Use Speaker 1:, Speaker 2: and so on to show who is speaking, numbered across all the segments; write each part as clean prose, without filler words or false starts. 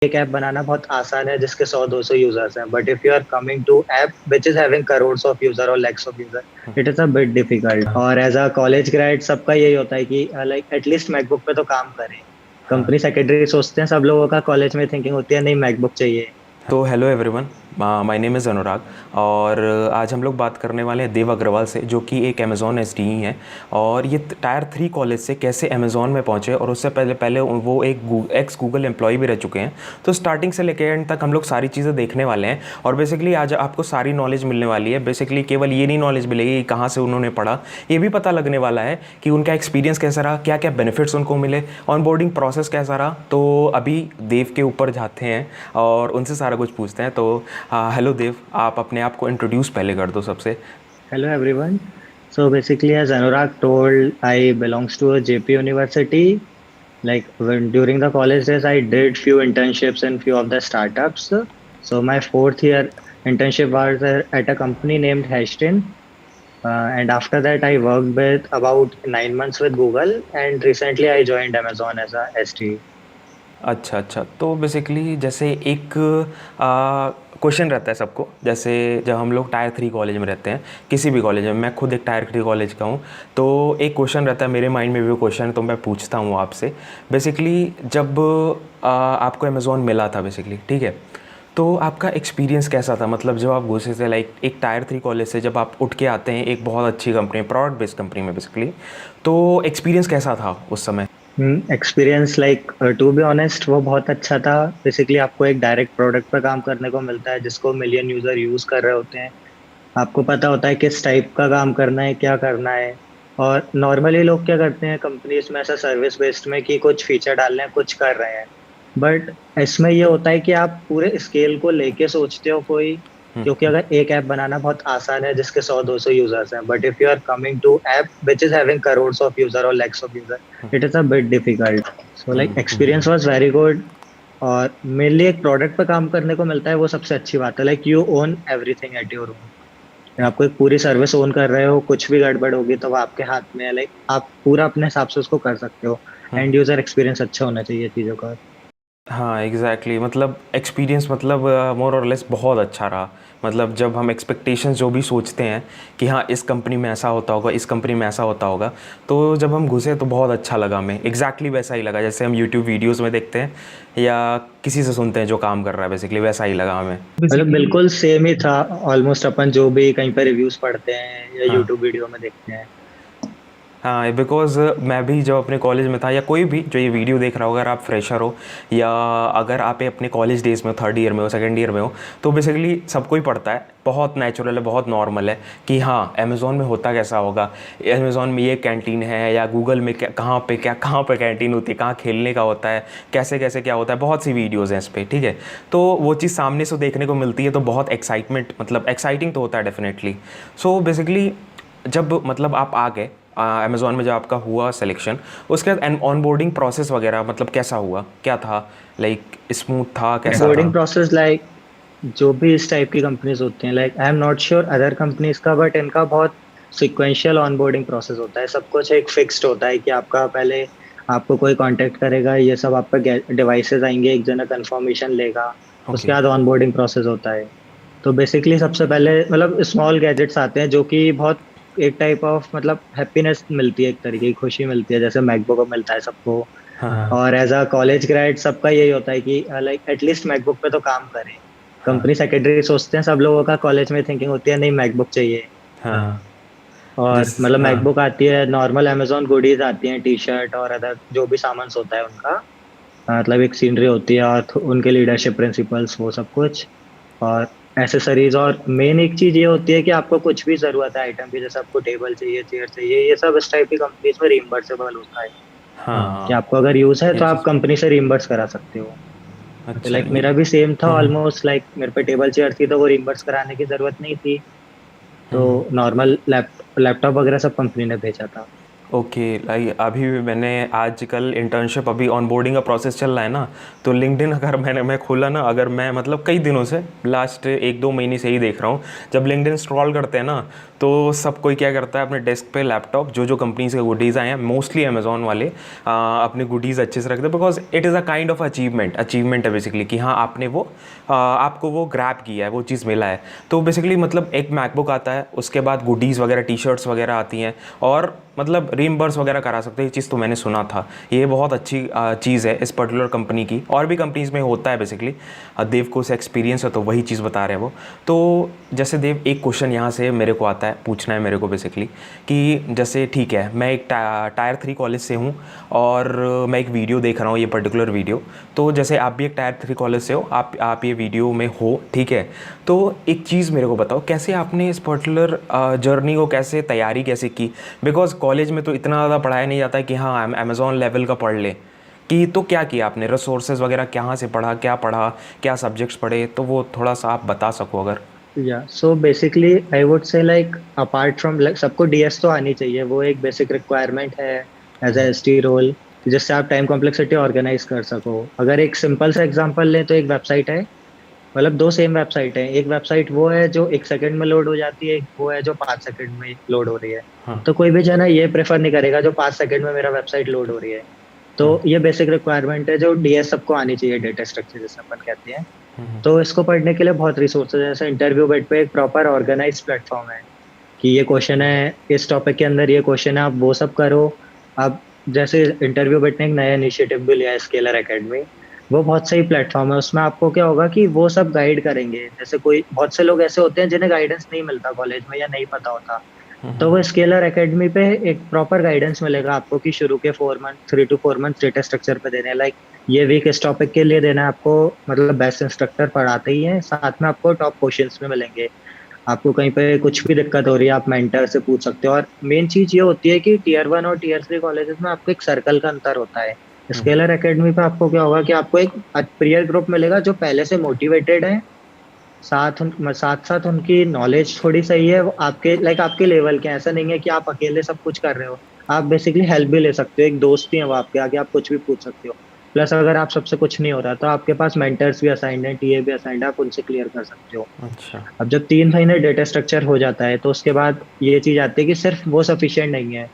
Speaker 1: एक ऐप बनाना बहुत आसान है जिसके 100-200 यूजर्स हैं, but if you are coming to app which is having crores of user और lakhs of user, it is a bit difficult. और एज अ कॉलेज ग्रेड सबका यही होता है कि लाइक एटलीस्ट मैकबुक पे तो काम करें।
Speaker 2: हाँ।
Speaker 1: कंपनी सेक्रेटरी सोचते हैं, सब लोगों का कॉलेज में थिंकिंग होती है नहीं मैकबुक चाहिए।
Speaker 2: तो hello everyone, my name is Anurag. और आज हम लोग बात करने वाले हैं देव अग्रवाल से, जो कि एक अमेज़ॉन एसडीई हैं। और ये टायर 3 कॉलेज से कैसे अमेज़ॉन में पहुँचे, और उससे पहले पहले वो एक एक्स गूगल एम्प्लॉय भी रह चुके हैं। तो स्टार्टिंग से लेकर एंड तक हम लोग सारी चीज़ें देखने वाले हैं। और बेसिकली आज आपको सारी नॉलेज मिलने वाली है। बेसिकली केवल ये नहीं नॉलेज मिलेगी कि कहाँ से उन्होंने पढ़ा, ये भी पता लगने वाला है कि उनका एक्सपीरियंस कैसा रहा, क्या क्या बेनिफिट्स उनको मिले, ऑन बोर्डिंग प्रोसेस कैसा रहा। तो अभी देव के ऊपर जाते हैं और उनसे सारा कुछ पूछते हैं। तो हेलो देव, आप अपने आप को इंट्रोड्यूस पहले कर दो सबसे।
Speaker 1: Hello everyone. So basically, as Anurag told, I belongs to a JP University. Like during the college days, I did few internships in few of the startups. So my fourth year internship was at a company named Hashtin. And after that, I worked with about 9 months with Google. And recently, I joined Amazon as a ST.
Speaker 2: अच्छा अच्छा, तो basically जैसे एक question रहता है सबको। जैसे जब हम लोग टायर 3 कॉलेज में रहते हैं, किसी भी कॉलेज में, मैं खुद एक टायर 3 कॉलेज का हूँ। तो एक क्वेश्चन रहता है मेरे माइंड में भी, वो क्वेश्चन तो मैं पूछता हूँ आपसे। बेसिकली जब आपको अमेज़ॉन मिला था बेसिकली, ठीक है, तो आपका एक्सपीरियंस कैसा था? मतलब जब आप घुसे थे, लाइक एक टायर 3 कॉलेज से जब आप उठ के आते हैं एक बहुत अच्छी कंपनी, प्रोडक्ट बेस्ड कंपनी में बेसिकली, तो एक्सपीरियंस कैसा था उस समय?
Speaker 1: Experience like to be honest वो बहुत अच्छा था। बेसिकली आपको एक डायरेक्ट प्रोडक्ट पर काम करने को मिलता है जिसको मिलियन यूजर यूज कर रहे होते हैं। आपको पता होता है किस टाइप का काम करना है, क्या करना है। और नॉर्मली लोग क्या करते हैं कंपनीज में ऐसा सर्विस बेस्ड में कि कुछ फीचर डाल रहे हैं, कुछ कर रहे हैं। बट इसमें ये होता है कि आप पूरे स्केल को लेके सोचते हो कोई, क्योंकि अगर एक ऐप बनाना बहुत आसान है जिसके 100-200 यूजर्स हैं, but if you are coming to app which is having crores of user और lakhs of user, it is a bit difficult. So like experience was very good. और मेनली एक प्रोडक्ट पे काम करने को मिलता है, वो सबसे अच्छी बात है। Like you own everything at your own. आपको एक पूरी सर्विस ओन कर रहे हो, कुछ भी गड़बड़ होगी तो वो आपके हाथ में है। लाइक आप पूरा अपने हिसाब से उसको कर सकते हो। एंड यूजर एक्सपीरियंस अच्छा होना चाहिए चीजों का।
Speaker 2: हाँ एग्जैक्टली मतलब एक्सपीरियंस मतलब मोर और लेस बहुत अच्छा रहा। मतलब जब हम एक्सपेक्टेशंस जो भी सोचते हैं कि हाँ इस कंपनी में ऐसा होता होगा, इस कंपनी में ऐसा होता होगा, तो जब हम घुसे तो बहुत अच्छा लगा। हमें एग्जैक्टली वैसा ही लगा जैसे हम यूट्यूब वीडियोस में देखते हैं या किसी से सुनते हैं जो काम कर रहा है, बेसिकली वैसा ही लगा हमें
Speaker 1: मतलब
Speaker 2: बेसिकली।
Speaker 1: बिल्कुल सेम ही था। ऑलमोस्ट अपन जो भी कहीं पर रिव्यूज पढ़ते हैं या
Speaker 2: हाँ
Speaker 1: यूट्यूब वीडियो में देखते हैं।
Speaker 2: हाँ, बिकॉज़ मैं भी जब अपने कॉलेज में था, या कोई भी जो ये वीडियो देख रहा हो, अगर आप फ्रेशर हो या अगर आप अपने कॉलेज डेज़ में हो, थर्ड ईयर में हो, सेकंड ईयर में हो, तो बेसिकली सबको ही पढ़ता है। बहुत नेचुरल है, बहुत नॉर्मल है कि हाँ अमेज़ॉन में होता कैसा होगा, अमेज़ॉन में ये कैंटीन है, या गूगल में कहाँ पे कैंटीन होती है, कहाँ खेलने का होता है, कैसे कैसे क्या होता है। बहुत सी वीडियोज़ हैं इस पर, ठीक है। तो वो चीज़ सामने से देखने को मिलती है तो बहुत एक्साइटमेंट, मतलब एक्साइटिंग तो होता है डेफिनेटली। सो बेसिकली जब मतलब आप आ गए अमेज़ॉन में, जब आपका हुआ सिलेक्शन, उसके बाद ऑनबोर्डिंग प्रोसेस वगैरह मतलब कैसा हुआ, क्या था, लाइक स्मूथ था, कैसा
Speaker 1: बोर्डिंग
Speaker 2: था?
Speaker 1: प्रोसेस लाइक जो भी इस टाइप की कंपनीज होती हैं, like I am not sure other companies का, बट इनका बहुत सिक्वेंशियल ऑनबोर्डिंग प्रोसेस होता है। सब कुछ एक फिक्स्ड होता है कि आपका पहले आपको कोई कांटेक्ट करेगा, ये सब आप पे डिवाइसेस आएंगे, एक जना कंफर्मेशन लेगा,
Speaker 2: ओके।
Speaker 1: उसके बाद ऑनबोर्डिंग प्रोसेस होता है। तो बेसिकली सबसे पहले मतलब स्मॉल गैजेट्स आते हैं जो कि बहुत एक टाइप ऑफ मतलब हैप्पीनेस मिलती है, एक तरीके की खुशी मिलती है, जैसे मैकबुक को मिलता है सबको।
Speaker 2: हाँ
Speaker 1: और एज अ कॉलेज ग्रेड सबका यही होता है कि लाइक एटलीस्ट मैकबुक पे तो काम करें।
Speaker 2: हाँ
Speaker 1: कंपनी सेक्रेटरी सोचते हैं, सब लोगों का कॉलेज में थिंकिंग होती है नहीं मैकबुक चाहिए।
Speaker 2: हाँ।
Speaker 1: और
Speaker 2: जिस
Speaker 1: मतलब
Speaker 2: हाँ।
Speaker 1: मैकबुक आती है, नॉर्मल अमेजोन गुडीज आती हैं, टी शर्ट और अदर जो भी सामान होता है उनका। मतलब एक सीनरी होती है और उनके लीडरशिप प्रिंसिपल्स वो सब कुछ। और एसेसरीज। और मेन एक चीज ये होती है कि आपको कुछ भी जरूरत है आइटम की, जैसे आपको टेबल चाहिए, चेयर चाहिए, ये सब इस टाइप की कंपनीज में रिइम्बर्सेबल होता है। कि
Speaker 2: हाँ
Speaker 1: आपको अगर यूज है
Speaker 2: ये
Speaker 1: तो आप
Speaker 2: चीज़।
Speaker 1: कंपनी से रिइम्बर्स करा सकते हो। तो
Speaker 2: अच्छा
Speaker 1: लाइक
Speaker 2: नहीं।
Speaker 1: मेरा भी सेम था
Speaker 2: हम्म
Speaker 1: ऑलमोस्ट। लाइक मेरे पे टेबल चेयर थी तो वो रिइम्बर्स कराने की जरूरत नहीं थी। तो
Speaker 2: हम्म।
Speaker 1: नॉर्मल लैपटॉप वगैरह सब कंपनी ने भेजा था।
Speaker 2: ओके, लाइक अभी भी मैंने आजकल इंटर्नशिप, अभी ऑनबोर्डिंग का प्रोसेस चल रहा है ना, तो लिंक्डइन अगर मैं खोला ना, अगर मैं मतलब कई दिनों से लास्ट 1-2 महीने से ही देख रहा हूँ, जब लिंक्डइन स्क्रॉल करते हैं ना, तो सब कोई क्या करता है, अपने डेस्क पे लैपटॉप जो जो कंपनीज के गुडीज़ आए हैं, मोस्टली अमेजोन वाले अपने गुडीज़ अच्छे से रखते हैं, because it is a kind of achievement है बेसिकली, कि हाँ आपने वो आपको वो ग्रैब किया है, वो चीज़ मिला है। तो बेसिकली मतलब एक मैकबुक आता है, उसके बाद गुडीज़ वगैरह, टी शर्ट्स वगैरह आती हैं, और मतलब रीइंबर्स वगैरह करा सकते हैं। ये चीज़ तो मैंने सुना था, ये बहुत अच्छी चीज़ है इस पर्टिकुलर कंपनी की, और भी कंपनीज़ में होता है बेसिकली। देव को से एक्सपीरियंस है तो वही चीज़ बता रहे हैं वो। तो जैसे देव, एक क्वेश्चन यहाँ से मेरे को आता है, पूछना है मेरे को बेसिकली, कि जैसे ठीक है, मैं एक टायर 3 कॉलेज से हूँ, और मैं एक वीडियो देख रहा हूँ, ये पर्टिकुलर वीडियो, तो जैसे आप भी एक टायर 3 कॉलेज से हो, आप ये वीडियो में हो, ठीक है। तो एक चीज़ मेरे को बताओ, कैसे आपने इस पर्टिकुलर जर्नी को कैसे तैयारी कैसे की? बिकॉज कॉलेज में तो इतना ज़्यादा पढ़ाया नहीं जाता है कि हाँ अमेज़ॉन लेवल का पढ़ ले, कि तो क्या किया आपने, रिसोर्सेज वगैरह कहाँ से पढ़ा, क्या सब्जेक्ट्स पढ़े, तो वो थोड़ा सा आप बता सको अगर।
Speaker 1: या so basically I would say like apart from like सबको डीएस तो आनी चाहिए, वो एक बेसिक रिक्वायरमेंट है एज ए एसटी रोल, जिससे आप टाइम कॉम्प्लेक्सिटी ऑर्गेनाइज कर सको। अगर एक सिंपल सा एग्जांपल लें तो एक वेबसाइट है, मतलब दो सेम वेबसाइट है। एक वेबसाइट वो है जो 1 सेकंड में लोड हो जाती है, एक वो है जो 5 सेकंड में लोड हो रही है।
Speaker 2: हाँ।
Speaker 1: तो कोई भी जो है ना ये प्रेफर नहीं करेगा जो 5 सेकंड में मेरा वेबसाइट लोड हो रही है। तो
Speaker 2: हाँ।
Speaker 1: ये बेसिक रिक्वायरमेंट है जो डीएस सबको आनी चाहिए, डेटा स्ट्रक्चर जिसे अपन कहते हैं।
Speaker 2: हम्म।
Speaker 1: तो इसको पढ़ने के लिए बहुत रिसोर्सेज है, जैसे इंटरव्यू बेट पे एक प्रॉपर ऑर्गेनाइज प्लेटफॉर्म है कि ये क्वेश्चन है, इस टॉपिक के अंदर ये क्वेश्चन है, आप वो सब करो। आप जैसे इंटरव्यू बेट ने एक नया इनिशिएटिव भी लिया है, स्केलर एकेडमी। वो बहुत सही प्लेटफॉर्म है, उसमें आपको क्या होगा कि वो सब गाइड करेंगे। जैसे कोई बहुत से लोग ऐसे होते हैं जिन्हें गाइडेंस नहीं मिलता कॉलेज में या नहीं पता होता, तो वो स्केलर एकेडमी पे एक प्रॉपर गाइडेंस मिलेगा आपको कि शुरू के 4 month, 3 to 4 month data structure पे देने हैं। लाइक ये वीक इस टॉपिक के लिए देना है आपको, मतलब बेस्ट इंस्ट्रक्टर पढ़ाते ही हैं, साथ में आपको टॉप क्वेश्चंस में मिलेंगे। आपको कहीं पे कुछ भी दिक्कत हो रही है आप मेंटर से पूछ सकते हो। और मेन चीज ये होती है कि टीयर 1 और टीयर 3 कॉलेजेस में आपको एक सर्कल का अंतर होता है। स्केलर एकेडमी पे आपको क्या होगा कि आपको एक पीयर ग्रुप मिलेगा जो पहले से मोटिवेटेड है, साथ साथ उनकी नॉलेज थोड़ी सही है, वो आपके लाइक आपके लेवल के हैं। ऐसा नहीं है कि आप अकेले सब कुछ कर रहे हो, आप बेसिकली हेल्प भी ले सकते हो, एक दोस्त ही है वो आपके आगे, आप कुछ भी पूछ सकते हो। प्लस अगर आप सबसे कुछ नहीं हो रहा तो आपके पास मेंटर्स भी असाइंड है, टीए भी असाइंड है, आप उनसे क्लियर कर सकते हो।
Speaker 2: अच्छा।
Speaker 1: अब जब 3 महीने डेटा स्ट्रक्चर हो जाता है तो उसके बाद ये चीज आती है कि सिर्फ वो सफिशिएंट नहीं है,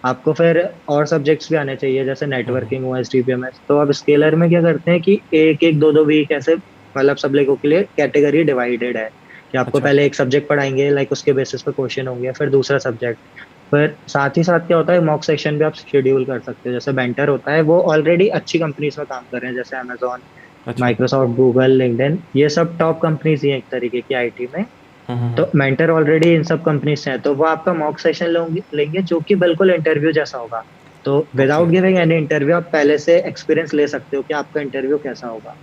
Speaker 1: आपको फिर और सब्जेक्ट्स भी आने चाहिए, जैसे नेटवर्किंग हुआ, एसडीपीएमएस। तो अब स्केलर में क्या करते हैं कि एक एक दो दो वीक ऐसे, मतलब सब लोगों के लिए कैटेगरी डिवाइडेड है कि आपको
Speaker 2: अच्छा।
Speaker 1: पहले एक सब्जेक्ट पढ़ाएंगे, लाइक उसके बेसिस पे क्वेश्चन होंगे, फिर दूसरा सब्जेक्ट। फिर साथ ही साथ क्या होता है, मॉक सेशन भी आप शेड्यूल कर सकते हो। जैसे बेंटर होता है, वो ऑलरेडी अच्छी कंपनीज में काम कर रहे हैं, जैसे अमेजोन,
Speaker 2: अच्छा।
Speaker 1: माइक्रोसॉफ्ट, गूगल, लिंक्डइन, ये सब टॉप कंपनीज ही हैं एक तरीके की आईटी में।
Speaker 2: हम्म।
Speaker 1: तो मेंटर ऑलरेडी इन सब कंपनी से है, तो वो आपका मॉक सेशन लेंगे जो कि बिल्कुल इंटरव्यू जैसा होगा। तो
Speaker 2: okay.
Speaker 1: Without giving any interview आप पहले से एक्सपीरियंस ले सकते हो कि आपका इंटरव्यू कैसा होगा।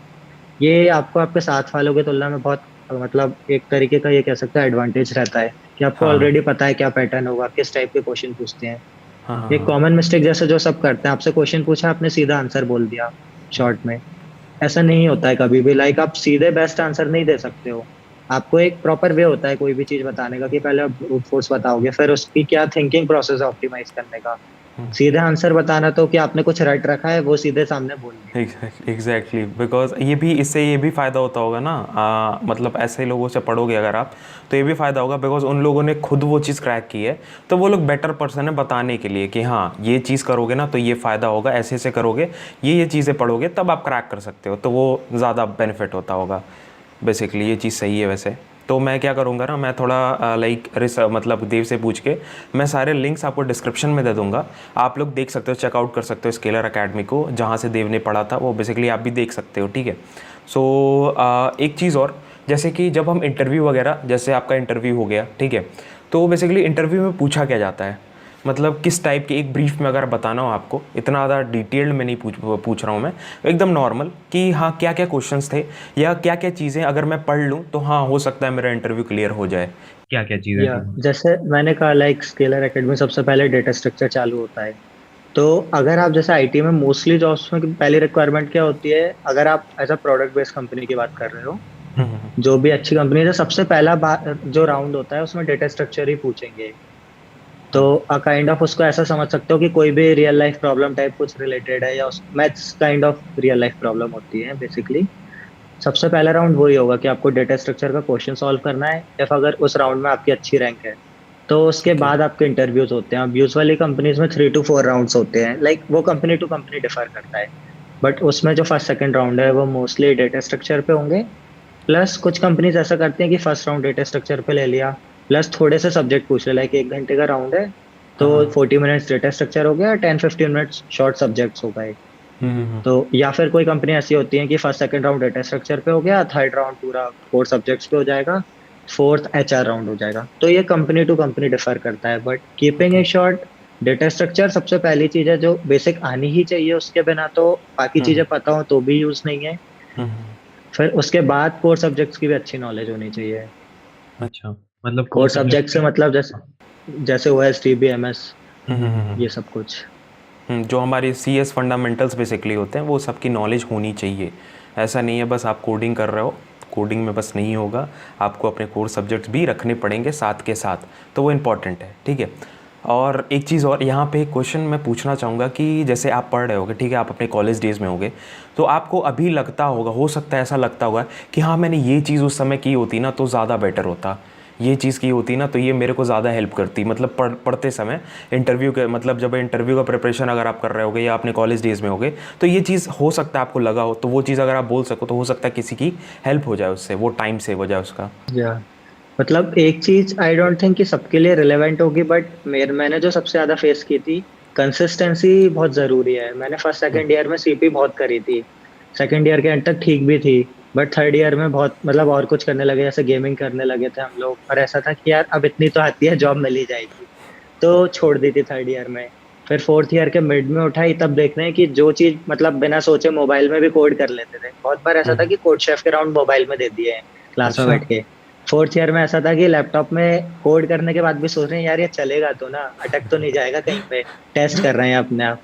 Speaker 1: ये आपको आपके साथ वालों की तुलना में बहुत, मतलब एक तरीके का ये कह सकते हैं एडवांटेज रहता है कि आपको
Speaker 2: हाँ।
Speaker 1: ऑलरेडी पता है क्या पैटर्न होगा, किस टाइप के क्वेश्चन पूछते हैं।
Speaker 2: हाँ। हाँ।
Speaker 1: एक
Speaker 2: हाँ।
Speaker 1: कॉमन मिस्टेक जैसे जो सब करते हैं, आपसे क्वेश्चन पूछा, आपने सीधा आंसर बोल दिया शॉर्ट में। ऐसा नहीं होता है कभी भी, लाइक आप सीधे बेस्ट आंसर नहीं दे सकते हो। आपको एक प्रॉपर वे होता है कोई भी चीज बताने का, कि पहले आप ब्रूट फोर्स बताओगे, फिर उसकी क्या थिंकिंग प्रोसेस है ऑप्टिमाइज करने का। सीधे आंसर बताना तो कि आपने कुछ रट रखा है वो सीधे सामने बोल दिया।
Speaker 2: एग्जैक्टली, बिकॉज ये भी, इससे ये भी फ़ायदा होता होगा ना, मतलब ऐसे लोगों से पढ़ोगे अगर आप, तो ये भी फ़ायदा होगा, बिकॉज उन लोगों ने खुद वो चीज़ क्रैक की है, तो वो लोग बेटर पर्सन है बताने के लिए कि हाँ ये चीज़ करोगे ना तो ये फ़ायदा होगा, ऐसे ऐसे करोगे, ये चीज़ें पढ़ोगे तब आप क्रैक कर सकते हो, तो वो ज़्यादा बेनिफिट होता होगा। बेसिकली ये चीज़ सही है वैसे। तो मैं क्या करूँगा ना, मैं थोड़ा लाइक मतलब देव से पूछ के मैं सारे लिंक्स आपको डिस्क्रिप्शन में दे दूँगा, आप लोग देख सकते हो, चेकआउट कर सकते हो स्केलर अकेडमी को, जहाँ से देव ने पढ़ा था वो बेसिकली आप भी देख सकते हो, ठीक है। सो एक चीज़ और, जैसे कि जब हम इंटरव्यू वगैरह, जैसे आपका इंटरव्यू हो गया, ठीक है, तो बेसिकली इंटरव्यू में पूछा क्या जाता है, मतलब किस टाइप के, एक ब्रीफ में अगर बताना हो आपको, इतना ज़्यादा डिटेल्ड में नहीं पूछ रहा हूँ मैं, एकदम नॉर्मल कि हाँ क्या क्या क्वेश्चंस थे या क्या क्या चीज़ें अगर मैं पढ़ लूँ तो हाँ हो सकता है मेरा इंटरव्यू क्लियर हो जाए, क्या क्या चीज़ें
Speaker 1: या
Speaker 2: थी।
Speaker 1: जैसे मैंने कहा, लाइक स्केलर एकेडमी सबसे पहले डेटा स्ट्रक्चर चालू होता है। तो अगर आप जैसे आईटी में मोस्टली जॉब्स में पहली रिक्वायरमेंट क्या होती है, अगर आप as a product based company की बात कर रहे हो, जो भी अच्छी कंपनी है, सबसे पहला जो राउंड होता है उसमें डेटा स्ट्रक्चर ही पूछेंगे। तो काइंड ऑफ उसको ऐसा समझ सकते हो कि कोई भी रियल लाइफ प्रॉब्लम टाइप कुछ रिलेटेड है, या उस maths kind of real life problem होती है बेसिकली। सबसे पहला राउंड वही होगा कि आपको डेटा स्ट्रक्चर का क्वेश्चन सॉल्व करना है, इफ अगर उस राउंड में आपकी अच्छी रैंक है तो उसके
Speaker 2: ओके।
Speaker 1: बाद आपके इंटरव्यूज होते हैं। अब यूजुअली कंपनीज में 3 to 4 राउंड्स होते हैं, लाइक वो कंपनी टू कंपनी डिफर करता है। बट उसमें जो फर्स्ट सेकंड राउंड है वो मोस्टली डेटा स्ट्रक्चर पे होंगे। प्लस कुछ कंपनीज ऐसा करती हैं कि फर्स्ट राउंड डेटा स्ट्रक्चर पे ले लिया, प्लस थोड़े से सब्जेक्ट पूछ ले, लाइक 1 घंटे का राउंड है तो
Speaker 2: हाँ हाँ।
Speaker 1: 40 मिनट्स डेटा स्ट्रक्चर हो गया, 10-15 मिनट्स शॉर्ट सब्जेक्ट्स हो गए।
Speaker 2: हम्म।
Speaker 1: तो या फिर कोई कंपनी ऐसी होती है कि first second round data structure पे हो गया, थर्ड राउंड पूरा कोर सब्जेक्ट्स पे हो जाएगा, फोर्थ एचआर राउंड हो जाएगा। तो ये कंपनी टू कंपनी डिफर करता है, but keeping
Speaker 2: okay.
Speaker 1: A short, data structure सबसे पहली चीज है जो बेसिक आनी ही चाहिए, उसके बिना तो बाकी
Speaker 2: हम्म
Speaker 1: चीजें पता हो तो भी यूज नहीं है।
Speaker 2: हम्म।
Speaker 1: फिर उसके बाद कोर सब्जेक्ट्स की भी अच्छी नॉलेज होनी चाहिए।
Speaker 2: अच्छा, मतलब कोर
Speaker 1: कोर
Speaker 2: सब्जेक्ट
Speaker 1: सब्जेक्ट से
Speaker 2: में।
Speaker 1: मतलब जैसे जैसे ओएस DB MS,
Speaker 2: हम्म।
Speaker 1: ये सब कुछ।
Speaker 2: जो हमारे CS फंडामेंटल्स बेसिकली होते हैं वो सबकी नॉलेज होनी चाहिए। ऐसा नहीं है बस आप कोडिंग कर रहे हो, कोडिंग में बस नहीं होगा, आपको अपने कोर सब्जेक्ट्स भी रखने पड़ेंगे साथ के साथ, तो वो इम्पॉर्टेंट है, ठीक है। और एक चीज़ और यहाँ पे एक क्वेश्चन मैं पूछना चाहूँगा कि जैसे आप पढ़ रहे होगे, ठीक है, आप अपने कॉलेज डेज़ में होगे, तो आपको अभी लगता होगा, हो सकता है ऐसा लगता होगा कि हाँ मैंने ये चीज़ उस समय की होती ना तो ज़्यादा बेटर होता, ये चीज़ की होती ना तो ये मेरे को ज़्यादा हेल्प करती, मतलब पढ़ते समय इंटरव्यू के, मतलब जब इंटरव्यू का प्रिपरेशन अगर आप कर रहे होगे या अपने कॉलेज डेज़ में होगे, तो ये चीज़ हो सकता है आपको लगा हो, तो वो चीज़ अगर आप बोल सको तो हो सकता है किसी की हेल्प हो जाए उससे, वो टाइम सेव हो जाए उसका।
Speaker 1: या मतलब एक चीज आई डोंट थिंक कि सबके लिए रिलेवेंट होगी, बट मैंने जो सबसे ज्यादा फेस की थी, कंसिस्टेंसी बहुत जरूरी है। मैंने फर्स्ट सेकंड ईयर में CP बहुत करी थी, सेकंड ईयर के एंड तक ठीक भी थी, बट थर्ड ईयर में बहुत मतलब और कुछ करने लगे, जैसे गेमिंग करने लगे थे हम लोग, और ऐसा था कि यार अब इतनी तो आती है, जॉब मिल ही जाएगी, तो छोड़ दी थी थर्ड ईयर में। फिर फोर्थ ईयर के मिड में उठाई, तब देख रहे हैं कि जो चीज मतलब बिना सोचे मोबाइल में भी कोड कर लेते थे, बहुत बार ऐसा था
Speaker 2: हम्म।
Speaker 1: कि कोड शेफ के राउंड मोबाइल में दे दिए हैं क्लास में
Speaker 2: अच्छा।
Speaker 1: बैठ के। फोर्थ ईयर में ऐसा था कि लैपटॉप में कोड करने के बाद भी सोच रहे हैं यार ये चलेगा तो ना, अटक तो नहीं जाएगा कहीं पे, टेस्ट कर रहे हैं अपने आप।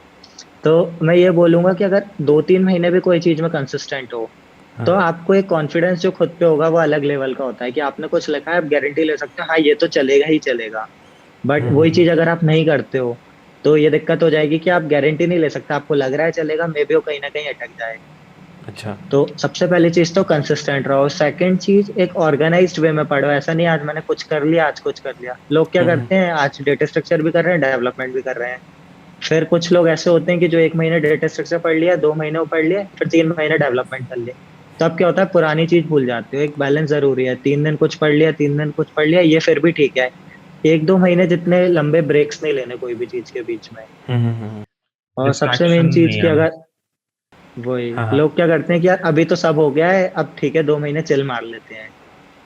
Speaker 1: तो मैं ये बोलूंगा कि अगर 2-3 महीने भी कोई चीज में कंसिस्टेंट हो तो
Speaker 2: हाँ।
Speaker 1: आपको एक कॉन्फिडेंस जो खुद पे होगा वो अलग लेवल का होता है, कि आपने कुछ लिखा है, आप गारंटी ले सकते हो हाँ ये तो चलेगा ही चलेगा। बट वही
Speaker 2: हम्म।
Speaker 1: चीज अगर आप नहीं करते हो तो ये दिक्कत हो जाएगी कि आप गारंटी नहीं ले सकते, आपको लग रहा है चलेगा, मे बी वो कहीं ना कहीं अटक जाए।
Speaker 2: अच्छा।
Speaker 1: तो सबसे पहली चीज तो कंसिस्टेंट रहो। सेकंड चीज, एक ऑर्गेनाइज्ड वे में पढ़ो, ऐसा नहीं आज मैंने कुछ कर लिया आज कुछ कर लिया। लोग क्या
Speaker 2: हम्म
Speaker 1: करते हैं, आज डेटा स्ट्रक्चर भी कर रहे हैं, डेवलपमेंट भी कर रहे हैं। फिर कुछ लोग ऐसे होते हैं कि जो 1 महीने डेटा स्ट्रक्चर पढ़ लिया, 2 महीने वो पढ़ लिया, फिर 3 महीने डेवलपमेंट कर लिया। तो अब क्या होता है, पुरानी चीज भूल जाते हो। एक बैलेंस जरूरी है, 3 दिन कुछ पढ़ लिया, 3 दिन कुछ पढ़ लिया, ये फिर भी ठीक है। 1-2 महीने जितने लंबे ब्रेक्स नहीं लेने कोई भी चीज के बीच में। और सबसे
Speaker 2: डिस्ट्रैक्शन
Speaker 1: मेन चीज
Speaker 2: नहीं
Speaker 1: कि
Speaker 2: आना।
Speaker 1: अगर वही
Speaker 2: हाँ हाँ।
Speaker 1: लोग क्या करते हैं कि यार अभी तो सब हो गया है, अब ठीक है 2 महीने चिल मार लेते हैं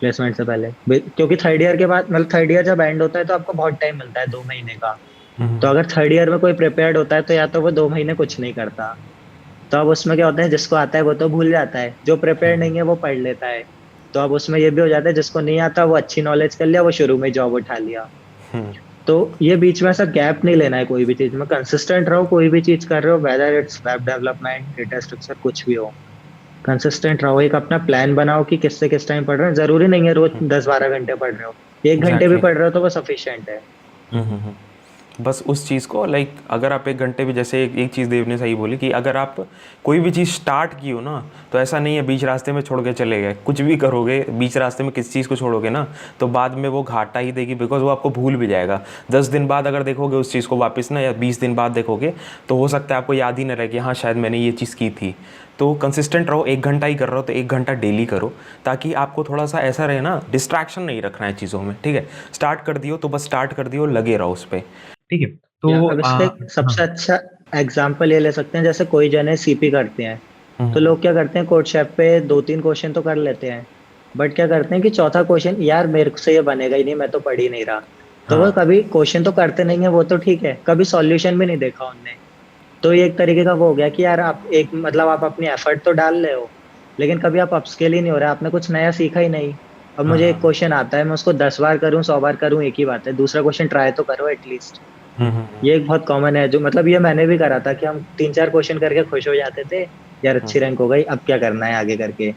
Speaker 1: प्लेसमेंट से पहले। क्योंकि थर्ड ईयर के बाद मतलब थर्ड ईयर जब एंड होता है तो आपको बहुत टाइम मिलता है 2 महीने का। तो
Speaker 2: हम्म
Speaker 1: अगर थर्ड ईयर में कोई प्रिपेयर्ड होता है तो या तो वो 2 महीने कुछ नहीं करता। तो अब उसमें क्या होता है, जिसको आता है वो तो भूल जाता है, जो प्रिपेयर नहीं है वो पढ़ लेता है। तो अब उसमें ये भी हो जाता है, जिसको नहीं आता वो अच्छी नॉलेज कर लिया, वो शुरू में जॉब उठा लिया।
Speaker 2: हम्म।
Speaker 1: तो ये बीच में ऐसा गैप नहीं लेना है, कोई भी चीज में कंसिस्टेंट रहो, कोई भी चीज कर रहे हो, whether it's web development, data structure, कुछ भी हो, कंसिस्टेंट रहो। एक अपना प्लान बनाओ कि किससे किस टाइम पढ़ रहे हो, जरूरी नहीं है रोज 10-12 घंटे पढ़ रहे हो, 1 घंटे भी
Speaker 2: एग्जैक्टली।
Speaker 1: पढ़ रहे हो तो वो सफिशियंट है।
Speaker 2: हम्म। बस उस चीज़ को लाइक अगर आप 1 घंटे भी, जैसे एक चीज़ देव ने सही बोली कि अगर आप कोई भी चीज़ स्टार्ट की हो ना, तो ऐसा नहीं है बीच रास्ते में छोड़ के चले गए, कुछ भी करोगे बीच रास्ते में किसी चीज़ को छोड़ोगे ना तो बाद में वो घाटा ही देगी, बिकॉज वो आपको भूल भी जाएगा। 10 दिन बाद अगर देखोगे उस चीज़ को वापस ना, या 20 दिन बाद देखोगे, तो हो सकता है आपको याद ही ना रहे कि हाँ शायद मैंने ये चीज़ की थी। तो कंसिस्टेंट रहो, 1 घंटा ही कर रहे हो तो 1 घंटा डेली करो, ताकि आपको थोड़ा सा ऐसा रहे ना, डिस्ट्रैक्शन नहीं रखना है चीज़ों में, ठीक है। स्टार्ट कर दियो तो बस स्टार्ट कर दियो, लगे रहो उस पर, ठीक है।
Speaker 1: या
Speaker 2: तो
Speaker 1: अब इसका एक सबसे
Speaker 2: हाँ।
Speaker 1: अच्छा एग्जाम्पल ये ले सकते हैं, जैसे कोई जने CP करते हैं, तो
Speaker 2: हम्म।
Speaker 1: लोग क्या करते हैं, कोड शेफ पे 2-3 क्वेश्चन तो कर लेते हैं, बट क्या करते हैं कि चौथा क्वेश्चन यार मेरे से ये बनेगा ही नहीं, मैं तो पढ़ ही नहीं रहा। तो वो
Speaker 2: हाँ
Speaker 1: कभी क्वेश्चन तो करते नहीं है, वो तो ठीक है, कभी सॉल्यूशन भी नहीं देखा उनने। तो ये एक तरीके का वो हो गया कि यार आप एक मतलब आप अपनी एफर्ट तो डाल रहे हो, लेकिन कभी आप अपस्केल ही नहीं हो रहे, आपने कुछ नया सीखा ही नहीं। अब
Speaker 2: हाँ
Speaker 1: मुझे एक
Speaker 2: हाँ।
Speaker 1: क्वेश्चन आता है, मैं उसको 10 बार करूं 100 बार करूं एक ही बात है, दूसरा क्वेश्चन ट्राई तो करो एटलीस्ट। ये एक बहुत कॉमन है, जो मतलब ये मैंने भी करा था कि हम 3-4 क्वेश्चन करके खुश हो जाते थे, यार अच्छी रैंक हो गई, अब क्या करना है आगे करके,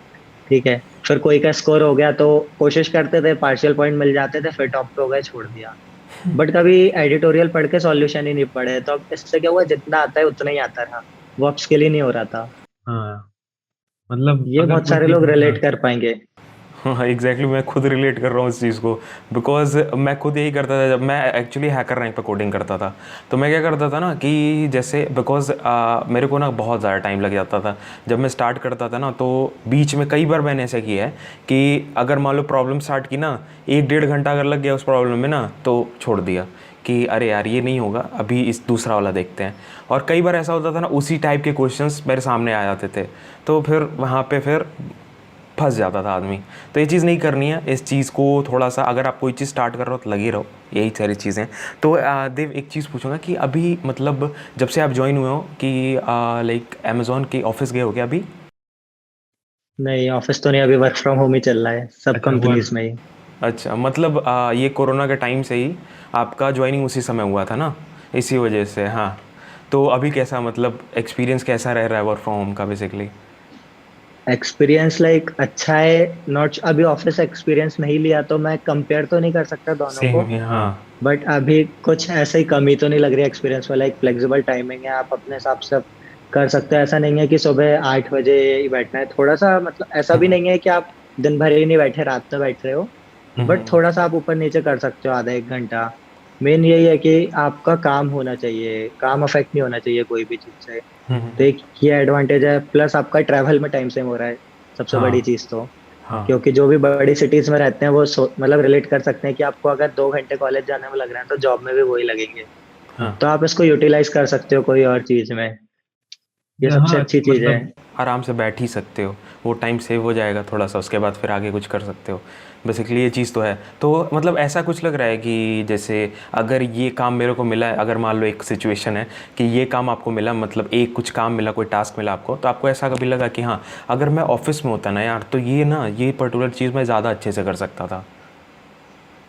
Speaker 1: ठीक है। फिर कोई का स्कोर हो गया तो कोशिश करते थे, पार्शियल पॉइंट मिल जाते थे, फिर टॉप पे हो गए, छोड़ दिया। बट कभी एडिटोरियल पढ़ के सॉल्यूशन ही नहीं पढ़े, तो अब इससे क्या हुआ, जितना आता है उतना ही आता रहा, वो अपस्किल ही नहीं हो रहा था।
Speaker 2: हाँ, मतलब
Speaker 1: ये
Speaker 2: अगर
Speaker 1: बहुत
Speaker 2: कोई
Speaker 1: सारे
Speaker 2: चीज़।
Speaker 1: लोग
Speaker 2: हाँ।
Speaker 1: रिलेट कर पाएंगे।
Speaker 2: हाँ एग्जैक्टली, मैं खुद रिलेट कर रहा हूँ इस चीज़ को। बिकॉज मैं खुद यही करता था जब मैं एक्चुअली हैकर रैंक पे कोडिंग करता था। तो मैं क्या करता था ना कि जैसे बिकॉज मेरे को ना बहुत ज़्यादा टाइम लग जाता था जब मैं स्टार्ट करता था ना। तो बीच में कई बार मैंने ऐसा किया है कि अगर मान लो प्रॉब्लम स्टार्ट की ना, 1 डेढ़ घंटा अगर लग गया उस प्रॉब्लम में ना, तो छोड़ दिया कि अरे यार ये नहीं होगा, अभी इस दूसरा वाला देखते हैं। और कई बार ऐसा होता था ना, उसी टाइप के क्वेश्चंस मेरे सामने आ जाते थे, तो फिर वहाँ पे फिर फंस जाता था आदमी। तो ये चीज़ नहीं करनी है, इस चीज़ को थोड़ा सा, अगर आप कोई चीज़ स्टार्ट कर रहे हो तो लगे रहो, यही सारी चीज़ें। तो देव, एक चीज़ पूछूंगा कि अभी मतलब जब से आप ज्वाइन हुए हो कि लाइक अमेज़ॉन के ऑफिस गए हो क्या अभी?
Speaker 1: नहीं, ऑफिस तो नहीं, अभी वर्क फ्रॉम होम ही चल रहा है सब
Speaker 2: अच्छा
Speaker 1: कंपनीज
Speaker 2: वर्क।
Speaker 1: में ही।
Speaker 2: अच्छा, मतलब ये कोरोना के टाइम से ही आपका ज्वाइनिंग उसी समय हुआ था ना, इसी वजह से। हाँ, तो अभी कैसा, मतलब एक्सपीरियंस कैसा रह रहा है वर्क फ्रॉम होम का बेसिकली?
Speaker 1: एक्सपीरियंस लाइक अच्छा है। नॉट अभी ऑफिस एक्सपीरियंस नहीं लिया, तो मैं कंपेयर तो नहीं कर सकता दोनों को।
Speaker 2: सेम ही, हाँ।
Speaker 1: बट अभी कुछ ऐसे ही कमी तो नहीं लग रही एक्सपीरियंस वाला। एक फ्लेक्सिबल टाइमिंग है, आप अपने हिसाब से कर सकते हो। ऐसा नहीं है कि सुबह 8 बजे ही बैठना है। थोड़ा सा मतलब ऐसा भी नहीं है कि आप दिन भर ही नहीं बैठे, रात में बैठ रहे हो। बट
Speaker 2: हम्म।
Speaker 1: थोड़ा सा आप ऊपर नीचे कर सकते हो, आधा एक घंटा। मेन यही है कि आपका काम होना चाहिए, काम अफेक्ट नहीं होना चाहिए कोई भी चीज से। तो एक ये एडवांटेज है, प्लस आपका ट्रैवल में टाइम सेव हो रहा है, सबसे बड़ी
Speaker 2: हाँ।
Speaker 1: चीज तो।
Speaker 2: हाँ।
Speaker 1: क्योंकि जो भी बड़ी सिटीज में रहते हैं वो मतलब रिलेट कर सकते हैं कि आपको अगर 2 घंटे कॉलेज जाने में लग रहे हैं तो जॉब में भी वही लगेंगे।
Speaker 2: हाँ।
Speaker 1: तो आप इसको यूटिलाइज कर सकते हो कोई और चीज में। ये सबसे
Speaker 2: हाँ
Speaker 1: अच्छी चीज है।
Speaker 2: मतलब आराम से बैठ ही सकते हो, वो टाइम सेव हो जाएगा थोड़ा सा, उसके बाद फिर आगे कुछ कर सकते हो। बेसिकली ये चीज़ तो है। तो मतलब ऐसा कुछ लग रहा है कि जैसे अगर ये काम मेरे को मिला है, अगर मान लो एक सिचुएशन है कि ये काम आपको मिला, मतलब एक कुछ काम मिला, कोई टास्क मिला आपको, तो आपको ऐसा कभी लगा कि हाँ, अगर मैं ऑफिस में होता ना यार, तो ये ना, ये पर्टिकुलर चीज़ मैं ज़्यादा अच्छे से कर सकता था?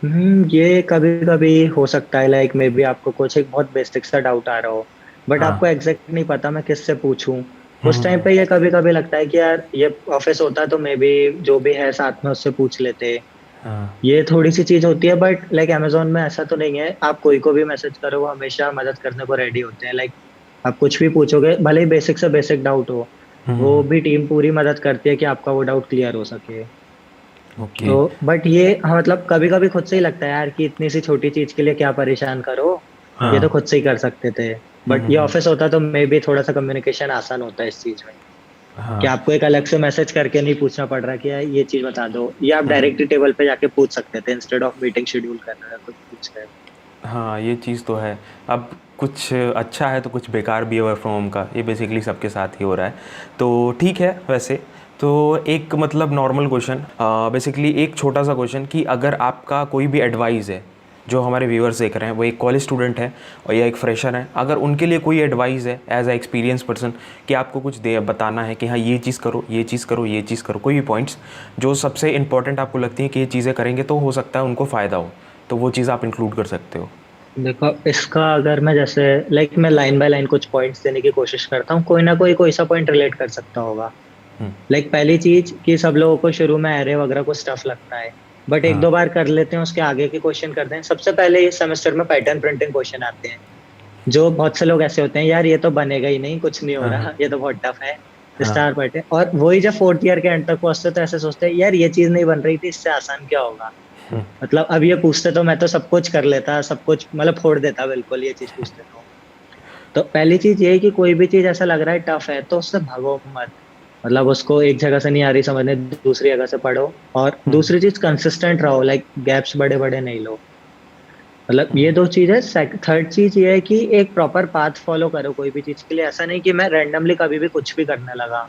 Speaker 1: ये कभी कभी हो सकता है, लाइक मे बी आपको कुछ एक बहुत बेसिक सा डाउट आ रहा हो, बट आपको
Speaker 2: हाँ।
Speaker 1: एग्जैक्ट नहीं पता मैं किससे पूछूं। उस टाइम
Speaker 2: हम्म।
Speaker 1: पे ये कभी कभी लगता है कि यार ये ऑफिस होता तो मे बी जो भी है साथ में उससे पूछ लेते।
Speaker 2: हाँ।
Speaker 1: ये थोड़ी सी चीज होती है, बट लाइक अमेजोन में ऐसा तो नहीं है। आप कोई को भी मैसेज करो, वो हमेशा मदद करने को रेडी होते हैं। लाइक आप कुछ भी पूछोगे, भले ही बेसिक से बेसिक डाउट हो, वो
Speaker 2: हम्म।
Speaker 1: भी टीम पूरी मदद करती है कि आपका वो डाउट क्लियर हो सके।
Speaker 2: ओके।
Speaker 1: तो बट ये हाँ, मतलब कभी कभी खुद से ही लगता है यार कि इतनी सी छोटी चीज के लिए क्या परेशान करो, ये तो
Speaker 2: हाँ।
Speaker 1: खुद से ही कर सकते थे। बट ये ऑफिस होता तो मे बी थोड़ा सा कम्युनिकेशन आसान होता है इस चीज में, कि
Speaker 2: हाँ।
Speaker 1: आपको एक अलग से मैसेज करके नहीं पूछना पड़ रहा कि यार ये चीज बता दो। ये आप डायरेक्टली टेबल पे जाके पूछ सकते थे, इंस्टेड ऑफ मीटिंग शेड्यूल कर रहे हैं कुछ पूछ रहे हैं।
Speaker 2: हाँ, ये चीज़ तो है। अब कुछ अच्छा है तो कुछ बेकार भी है वर्क फ्रॉम होम का, ये बेसिकली सबके साथ ही हो रहा है। तो ठीक है वैसे। तो एक मतलब नॉर्मल क्वेश्चन, बेसिकली एक छोटा सा क्वेश्चन, कि अगर आपका कोई भी एडवाइस है, जो हमारे व्यूअर्स देख रहे हैं वो एक कॉलेज स्टूडेंट है और या एक फ्रेशर है, अगर उनके लिए कोई एडवाइस है एज अ एक्सपीरियंस पर्सन, कि आपको कुछ दे बताना है कि हाँ ये चीज़ करो, ये चीज़ करो, ये चीज़ करो, कोई भी पॉइंट्स जो सबसे इंपॉर्टेंट आपको लगती हैं कि ये चीज़ें करेंगे तो हो सकता है उनको फ़ायदा हो, तो वो चीज़ आप इंक्लूड कर सकते हो।
Speaker 1: देखो, इसका अगर मैं जैसे लाइक मैं लाइन बाय लाइन कुछ पॉइंट्स देने की कोशिश करता हूँ, कोई ना कोई सा पॉइंट रिलेट कर सकता होगा। लाइक पहली चीज कि सब लोगों को शुरू में एरे वगैरह को स्टफ लगता है, बट एक
Speaker 2: हाँ।
Speaker 1: दो बार कर लेते हैं उसके आगे के क्वेश्चन करते हैं। सबसे पहले इस सेमेस्टर में पैटर्न प्रिंटिंग क्वेश्चन आते हैं, जो बहुत से लोग ऐसे होते हैं यार ये तो बनेगा ही नहीं, कुछ नहीं हो
Speaker 2: हाँ।
Speaker 1: रहा,
Speaker 2: हाँ।
Speaker 1: ये तो बहुत टफ है।
Speaker 2: हाँ।
Speaker 1: स्टार पैटर्न, और वही जब फोर्थ ईयर के एंड तक पहुंचते तो ऐसे सोचते हैं यार ये चीज नहीं बन रही थी, इससे आसान क्या होगा। मतलब अब ये पूछते तो मैं तो सब कुछ कर लेता, सब कुछ मतलब फोड़ देता बिल्कुल, ये चीज पूछते तो पहली चीज ये है कि कोई भी चीज ऐसा लग रहा है टफ है तो उससे भागो मत। मतलब उसको एक जगह से नहीं आ रही समझने, दूसरी जगह से पढ़ो। और दूसरी चीज कंसिस्टेंट रहो, लाइक गैप्स बड़े बड़े नहीं लो। मतलब ये दो चीज है। थर्ड चीज ये है कि एक प्रॉपर पाथ फॉलो करो कोई भी चीज के लिए। ऐसा नहीं कि मैं रैंडमली कभी भी कुछ भी करने लगा।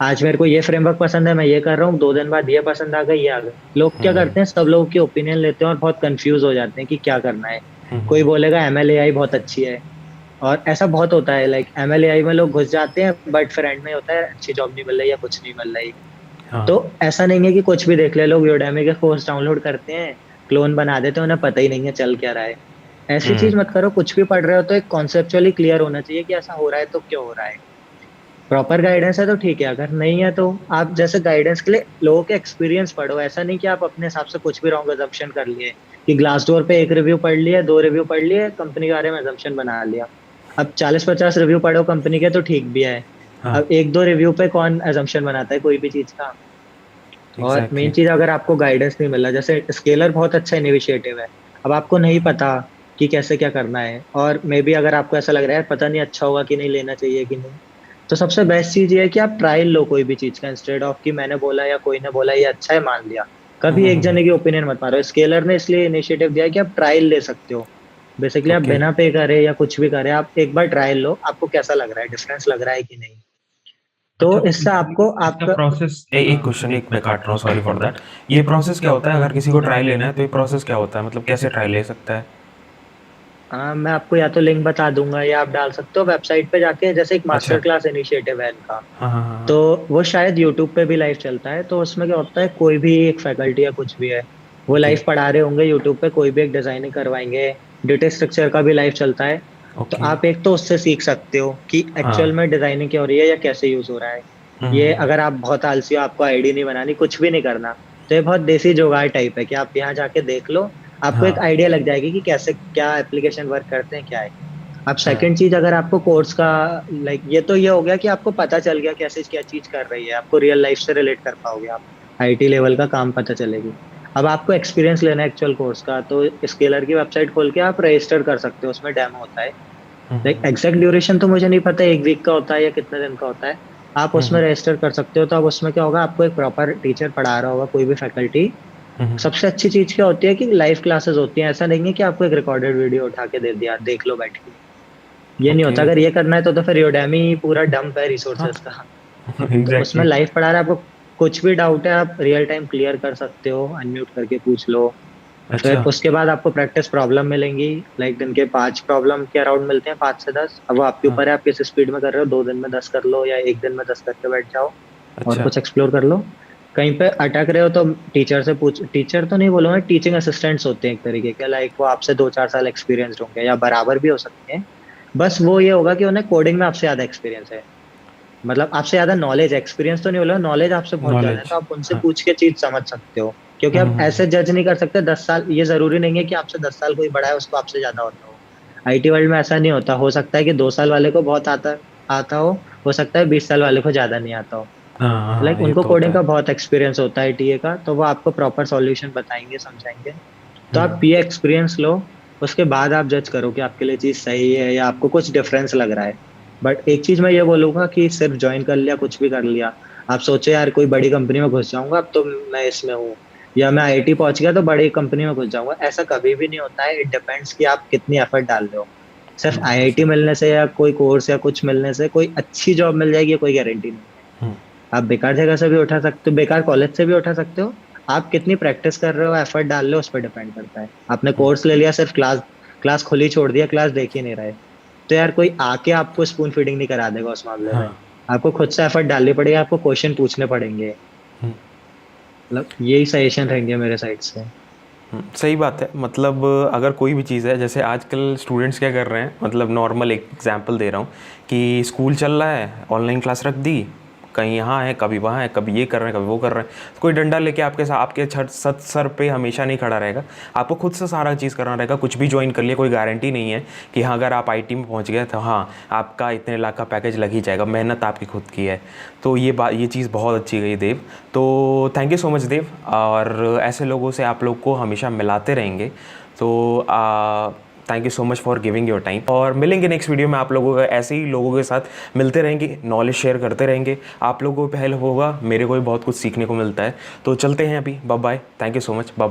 Speaker 1: आज मेरे को ये फ्रेमवर्क पसंद है, मैं ये कर रहा हूँ, 2 दिन बाद ये पसंद आ गई, ये आ गई। लोग क्या करते हैं, सब लोगों की ओपिनियन लेते हैं और बहुत कंफ्यूज हो जाते हैं कि क्या करना है। कोई बोलेगा MLAI बहुत अच्छी है, और ऐसा बहुत होता है। लाइक MLAI में लोग घुस जाते हैं, बट फिर एंड में होता है अच्छी जॉब नहीं मिल रही या कुछ नहीं मिल रही।
Speaker 2: हाँ।
Speaker 1: तो ऐसा नहीं है कि कुछ भी देख ले। लोग यूडेमी के कोर्स डाउनलोड करते हैं, क्लोन बना देते हैं, उन्हें पता ही नहीं है चल क्या रहा है। ऐसी चीज मत करो। कुछ भी पढ़ रहे हो तो एक कॉन्सेप्चुअली क्लियर होना चाहिए कि ऐसा हो रहा है तो क्यों हो रहा है। प्रॉपर गाइडेंस है तो ठीक है, अगर नहीं है तो आप जैसे गाइडेंस के लिए लोगों के एक्सपीरियंस पढ़ो। ऐसा नहीं कि आप अपने हिसाब से कुछ भी रॉन्ग अजम्पशन कर लिए, कि ग्लास डोर पे एक रिव्यू पढ़ लिया, दो रिव्यू पढ़ लिए, कंपनी के बारे में अजम्पशन बना लिया। अब 40-50 रिव्यू पढ़ो कंपनी के तो ठीक भी है।
Speaker 2: हाँ,
Speaker 1: अब एक दो रिव्यू पे कौन अजम्पशन बनाता है कोई भी चीज का। और मेन
Speaker 2: एग्जैक्टली।
Speaker 1: चीज, अगर आपको गाइडेंस नहीं मिला, जैसे स्केलर बहुत अच्छा इनिशिएटिव है, अब आपको नहीं पता कि कैसे क्या करना है, और मे बी अगर आपको ऐसा लग रहा है पता नहीं अच्छा होगा कि नहीं, लेना चाहिए कि नहीं, तो सबसे बेस्ट चीज ये है कि आप ट्रायल लो कोई भी चीज का, इंस्टेड ऑफ कि मैंने बोला या कोई ने बोला ये अच्छा है मान लिया। कभी एक जने की ओपिनियन मत मारो। स्केलर ने इसलिए इनिशिएटिव दिया है कि आप ट्रायल ले सकते हो। बेसिकली आप
Speaker 2: ओके।
Speaker 1: बिना पे करे या कुछ भी करे, आप एक बार ट्रायल लो, आपको कैसा लग रहा है, डिफरेंस लग रहा है कि नहीं। तो
Speaker 2: अच्छा,
Speaker 1: इससे आपको
Speaker 2: इसका
Speaker 1: आपका
Speaker 2: प्रोसेस, एक क्वेश्चन, एक मैं काट रहा हूँ, सॉरी फॉर दैट। ये प्रोसेस क्या होता है अगर किसी को ट्रायल लेना है, तो ये प्रोसेस क्या होता है, मतलब कैसे ट्रायल ले सकता है?
Speaker 1: हाँ, मैं आपको या तो लिंक बता दूंगा या आप डाल सकते हो वेबसाइट पे जाके, जैसे एक
Speaker 2: अच्छा।
Speaker 1: मास्टर क्लास इनिशिएटिव है इनका।
Speaker 2: हाँ हाँ हाँ
Speaker 1: तो
Speaker 2: हाँ।
Speaker 1: वो शायद यूट्यूब पे भी लाइव चलता है। तो उसमें क्या होता है, कोई भी एक फैकल्टी या कुछ भी है, वो
Speaker 2: ओके।
Speaker 1: लाइव पढ़ा रहे होंगे यूट्यूब पे, कोई भी एक डिजाइनिंग करवाएंगे। डेटा स्ट्रक्चर का भी लाइव चलता है। तो
Speaker 2: ओके।
Speaker 1: आप एक तो उससे सीख सकते हो कि एक्चुअल
Speaker 2: हाँ।
Speaker 1: में डिजाइनिंग क्या हो रही है या कैसे यूज हो रहा है। ये
Speaker 2: हम्म।
Speaker 1: अगर आप बहुत आलसी हो, आपको आईडी नहीं बनानी, कुछ भी नहीं करना, तो ये बहुत देसी जुगाड़ टाइप है कि आप यहाँ जाके देख लो, आपको एक
Speaker 2: हाँ
Speaker 1: आइडिया लग जाएगी कि कैसे क्या एप्लीकेशन वर्क करते हैं, क्या है। अब
Speaker 2: हाँ
Speaker 1: सेकंड चीज, अगर आपको कोर्स का लाइक, ये तो ये हो गया कि आपको पता चल गया कैसे क्या चीज कर रही है, आपको रियल लाइफ से रिलेट कर पाओगे आप, आईटी लेवल का काम पता चलेगी। अब आपको एक्सपीरियंस लेना है एक्चुअल कोर्स का, तो स्केलर की वेबसाइट खोल के आप रजिस्टर कर सकते हो, उसमें डेमो होता है। लाइक एग्जैक्ट ड्यूरेशन तो मुझे नहीं पता, एक वीक का होता है या कितने दिन का होता है। आप उसमें रजिस्टर कर सकते हो। तो अब उसमें क्या होगा, आपको एक प्रॉपर टीचर पढ़ा रहा होगा, कोई भी फैकल्टी। सबसे अच्छी चीज क्या होती है कि लाइव क्लासेस होती हैं, ऐसा नहीं है कि आपको एक रिकॉर्डेड वीडियो उठा के दे दिया देख लो बैठ के। ये नहीं
Speaker 2: ओके।
Speaker 1: होता। अगर ये करना है तो फिर योडेमी पूरा डंप है
Speaker 2: हाँ,
Speaker 1: रिसोर्सेज का। तो उसमें
Speaker 2: एग्जैक्टली।
Speaker 1: लाइव पढ़ा रहा है, आपको कुछ भी डाउट है आप रियल टाइम क्लियर कर सकते हो, अनम्यूट करके पूछ लो। फिर
Speaker 2: अच्छा।
Speaker 1: उसके बाद आपको प्रैक्टिस प्रॉब्लम मिलेंगी। लाइक दिन के 5 प्रॉब्लम के अराउंड मिलते हैं, 5 से 10। अब वो आपके
Speaker 2: हाँ।
Speaker 1: ऊपर है, आप किस स्पीड में कर रहे हो, 2 दिन में 10 कर लो या एक दिन में 10 करके बैठ जाओ और
Speaker 2: अच्छा।
Speaker 1: कुछ एक्सप्लोर कर लो। कहीं पे अटक रहे हो तो टीचर से पूछ, टीचर तो नहीं बोलूंगा, टीचिंग असिस्टेंट्स होते हैं एक तरीके के, लाइक वो आपसे 2-4 साल एक्सपीरियंस होंगे या बराबर भी हो सकते हैं। बस वो ये होगा कि उन्हें कोडिंग में आपसे ज्यादा एक्सपीरियंस है, मतलब आपसे ज्यादा नॉलेज है, एक्सपीरियंस तो नहीं बोला, नॉलेज आपसे बहुत ज्यादा है,
Speaker 2: नॉलेज।
Speaker 1: तो आप उनसे
Speaker 2: हाँ।
Speaker 1: पूछ के चीज समझ सकते हो। क्योंकि आप ऐसे जज नहीं कर सकते 10 साल, ये जरूरी नहीं है कि आपसे 10 साल कोई बड़ा है उसको आपसे ज्यादा होता हो। आईटी वर्ल्ड में ऐसा नहीं होता, हो सकता है कि 2 साल वाले को बहुत आता आता हो सकता है 20 साल वाले को ज्यादा नहीं आता हो।
Speaker 2: हाँ
Speaker 1: लाइक
Speaker 2: हाँ, ये
Speaker 1: उनको
Speaker 2: तो होता
Speaker 1: कोडिंग का
Speaker 2: है।
Speaker 1: बहुत एक्सपीरियंस होता है टीए का, तो वो आपको प्रॉपर सॉल्यूशन बताएंगे, समझाएंगे। तो आप
Speaker 2: हम्म।
Speaker 1: पीए एक्सपीरियंस लो, उसके बाद आप जज करो कि आपके लिए चीज सही है या आपको कुछ डिफरेंस लग रहा है। बट एक चीज मैं ये बोलूंगा कि सिर्फ ज्वाइन कर लिया, कुछ भी कर लिया, आप सोचे यार कोई बड़ी कंपनी में घुस जाऊंगा अब तो मैं इसमें हूँ, या मैं आईआईटी पहुंच गया तो बड़ी कंपनी में घुस जाऊंगा, ऐसा कभी भी नहीं होता है। इट डिपेंड्स कि आप कितनी एफर्ट डाल रहे हो। सिर्फ
Speaker 2: बिल्कुल
Speaker 1: आईआईटी
Speaker 2: सही।
Speaker 1: मिलने से या कोई कोर्स या कुछ मिलने से कोई अच्छी जॉब मिल जाएगी, कोई गारंटी नहीं है।
Speaker 2: हम्म।
Speaker 1: आप बेकार जगह से भी उठा सकते हो, बेकार कॉलेज से भी उठा सकते हो। आप कितनी प्रैक्टिस कर रहे हो, एफर्ट डाल रहे हो, उस पर डिपेंड करता है। आपने कोर्स ले लिया, सिर्फ क्लास क्लास खुली छोड़ दिया, क्लास देख ही नहीं रहे, तो यार कोई आके आपको स्पून फीडिंग नहीं करा देगा उस मामले में।
Speaker 2: हाँ।
Speaker 1: आपको खुद से एफर्ट डालनी पड़ेगी, आपको क्वेश्चन पूछने पड़ेंगे। मतलब यही सजेशन रहेंगे मेरे साइड से।
Speaker 2: सही बात है। मतलब अगर कोई भी चीज़ है, जैसे आजकल स्टूडेंट्स क्या कर रहे हैं, मतलब नॉर्मल एक एग्जांपल दे रहा हूँ कि स्कूल चल रहा है, ऑनलाइन क्लास रख दी, कहीं यहाँ है कभी वहाँ है, कभी ये कर रहे हैं कभी वो कर रहे हैं। तो कोई डंडा लेके आपके साथ आपके छत सत सर पे हमेशा नहीं खड़ा रहेगा। आपको खुद से सारा चीज़ करना रहेगा। कुछ भी ज्वाइन कर लिया, कोई गारंटी नहीं है कि हाँ अगर आप आईटी में पहुँच गए तो हाँ आपका इतने लाख का पैकेज लग ही जाएगा। मेहनत आपकी खुद की है। तो ये चीज़ बहुत अच्छी गई देव। तो थैंक यू सो मच देव, और ऐसे लोगों से आप लोग को हमेशा मिलाते रहेंगे। तो thank you so much for giving your time, और मिलेंगे नेक्स्ट वीडियो में आप लोगों का, ऐसे ही लोगों के साथ मिलते रहेंगे, नॉलेज शेयर करते रहेंगे। आप लोगों को भी हेल्प होगा, मेरे को भी बहुत कुछ सीखने को मिलता है। तो चलते हैं अभी, bye bye, thank you so much, bye bye.